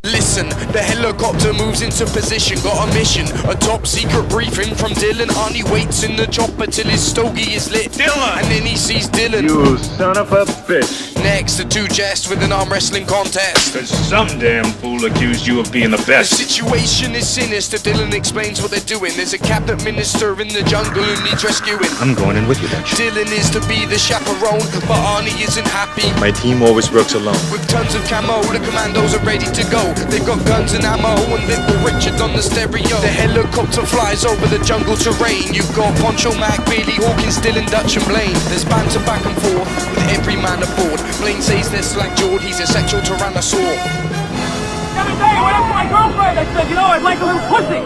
Listen, the helicopter moves into position, got a mission, a top secret briefing from Dylan. Arnie waits in the chopper till his stogie is lit. Dylan! And then he sees Dylan. You son of a bitch. Next, the two jest with an arm wrestling contest. Cause some damn fool accused you of being the The best. situation is sinister, Dylan explains what they're doing. There's a cabinet minister in the jungle who needs rescuing. I'm going in with you then. Dylan is to be the chaperone, but Arnie isn't happy. My team always works alone. With tons of camo, the commandos are ready to go. They've got guns and ammo and little Richard on the stereo. The helicopter flies over the jungle terrain. You've got Poncho, Mac, Billy, Hawkins, Dylan, Dutch and Blaine. There's banter back and forth with every man aboard. Blaine says they're slack jawed, he's a sexual tyrannosaur. The other day I went up to my girlfriend. I said, you know, I'd like a little pussy.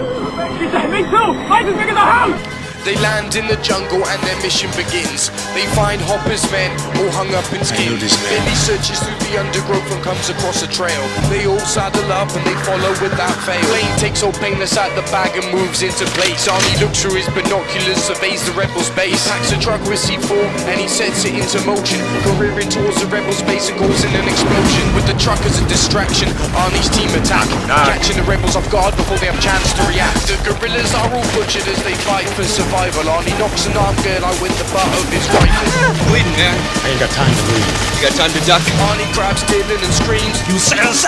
She said, me too. Mine's as big as a house. They land in the jungle and their mission begins. They find Hopper's men all hung up in skins. Billy searches through the undergrowth and comes across a trail. They all saddle up and they follow without fail. Blaine takes old Painless out the bag and moves into place. Arnie looks through his binoculars, surveys the rebels' base. Packs a truck with C4 and he sets it into motion, careering towards the rebels' base and causing an explosion. With the truck as a distraction, Arnie's team attack, catching the rebels off guard before they have a chance to react. The guerrillas are all butchered as they fight for survival. Arnie knocks an arm girl out with the butt of his rifle. Bleeding, man. I ain't got time to bleed. You got time to duck? Arnie grabs Dylan and screams, You sense?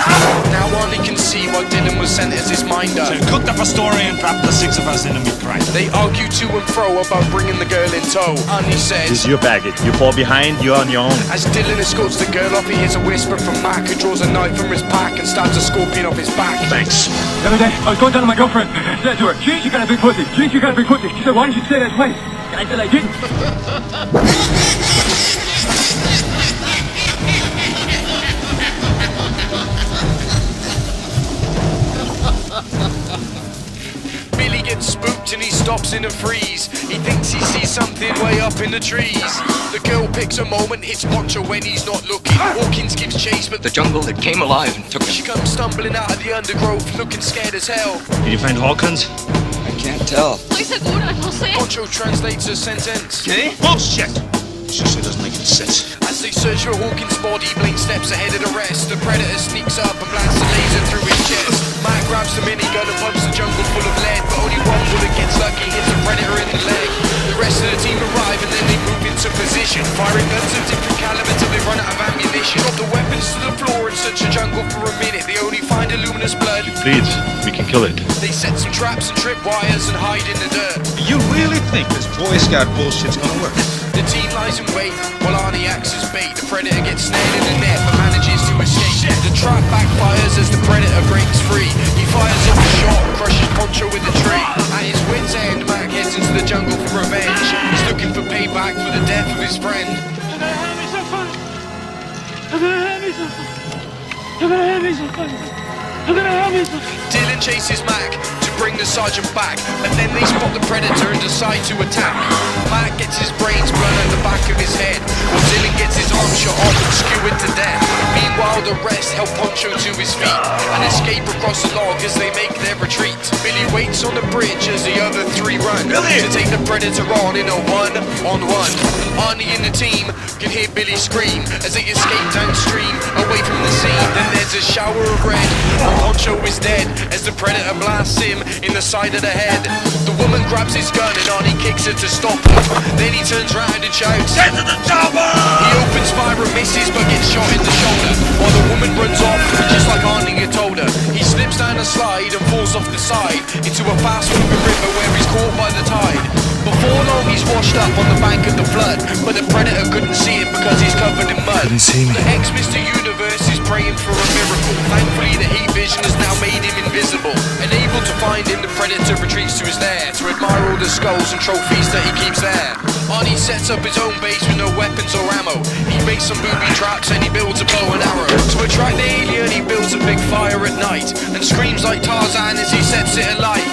now Arnie can see why Dylan was sent as his minder. So cooked up a story and trapped the six of us in a meat grinder. They argue to and fro about bringing the girl in tow. Arnie This is says, your baggage. You fall behind, you're on your own. as Dylan escorts the girl off, he hears a whisper from Mac, who draws a knife from his pack and stabs a scorpion off his back. Thanks. The other day I was going down to my girlfriend. I said to her, geez, you got a big pussy. Geez, you got a big pussy. She said, why didn't you say that twice? And I said, I didn't. Billy gets spooked and he stops in a freeze. He thinks he sees something way up in the trees. The girl picks a moment, hits Poncho when he's not looking. Hawkins gives chase, but The jungle, it came alive and took she us. comes stumbling out of the undergrowth, looking scared as hell. Did you find Hawkins? I can't tell. Estoy segura, no sé. Poncho translates her sentence. Okay? Bullshit! She said doesn't make any sense. As they search for Hawkins' body, Blaine steps ahead of the rest. The predator sneaks up and blasts a laser through his chest. Matt grabs the minigun and pumps the jungle full of lead, but only one bullet gets lucky, hits the predator in the leg. The rest of the team arrive and then they move into position, firing guns of different caliber till they run out of ammunition. Drop the weapons to the floor and search the jungle for a minute. They only find a luminous blood. Please, we can kill it. They set some traps and trip wires and hide in the dirt. You really think this Boy Scout bullshit's gonna work? The team lies in wait while Arnie acts as bait. The predator gets snared in the net but manages to escape. The trap backfires as the predator breaks free. He fires off a shot and crushes Poncho with a tree. At his wit's end, Mac heads into the jungle for revenge. He's looking for payback for the death of his friend. Dylan chases Mac to bring the sergeant back, but then they spot the predator and decide to attack. Mac gets his brains blown at the back of his head, while Dylan gets his arm shot off and skewered to death. Meanwhile, the rest help Poncho to his feet and escape across the log as they make their retreat. Billy waits on the bridge as the other three run to take the predator on in a one-on-one. Arnie and the team can hear Billy scream as they escape downstream away from the scene. Then there's a shower of red. Poncho is dead as the predator blasts him in the side of the head. The woman grabs his gun and Arnie kicks her to stop him. Then he turns round and shouts, "Get to the chopper!" He opens fire and misses but gets shot in the shoulder while the woman runs off just like Arnie had told her. He slips down a slide and falls off the side into a fast-moving river where he's caught by the tide. Before long he's washed up on the bank of the flood, but the predator couldn't see him because he's covered in mud. Couldn't see me. The ex-Mr. Universe is praying for a miracle. Thankfully the heat vision has now made him invisible. Unable to find him, the predator retreats to his lair to admire all the skulls and trophies that he keeps there. Arnie sets up his own base with no weapons or ammo. He makes some booby traps and he builds a bow and arrow. To attract the alien he builds a big fire at night and screams like Tarzan as he sets it alight.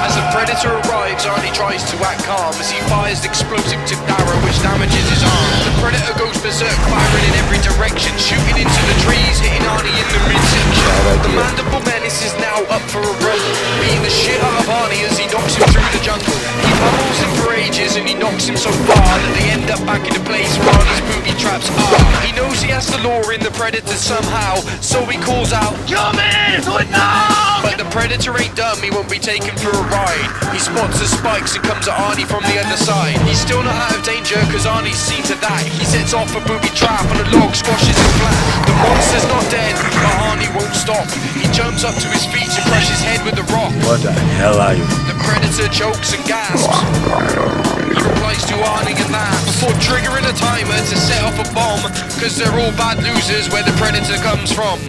As the predator arrives, Arnie tries to act calm as he fires the explosive tipped arrow which damages his arm. The predator goes berserk, firing in every direction, shooting into the trees, hitting Arnie in the midsection. The mandible menace is now up for a run, beating the shit out of Arnie as he knocks him through the jungle. He pummels him for rages and he knocks him so far that they end up back in the place where Arnie's booby traps are. He knows he has to lure in the Predator somehow, so he calls out, "Come in! Do it now!" But the Predator ain't dumb, he won't be taken for a ride. He spots the spikes and comes at Arnie from the other side. He's still not out of danger cause Arnie's seen to that. He sets off a booby trap and a log squashes him flat. The monster's not dead, but Arnie won't stop. He jumps up to his feet and crushes his head with the rock. What the hell are you? The Predator chokes and gasps. He replies to Arnie and laughs before triggering a timer to set off a bomb, cause they're all bad losers where the Predator comes from.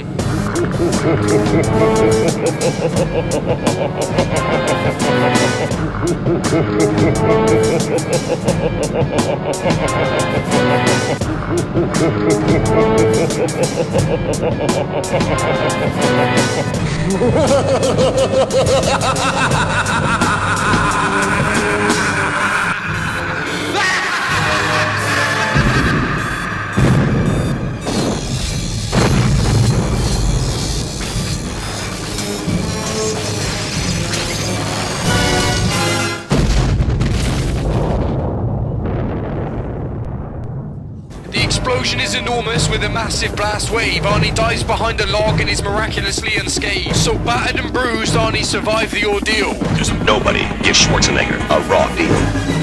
The explosion is enormous with a massive blast wave. Arnie dives behind a log and is miraculously unscathed. So battered and bruised, Arnie survived the ordeal. Because nobody gives Schwarzenegger a raw deal.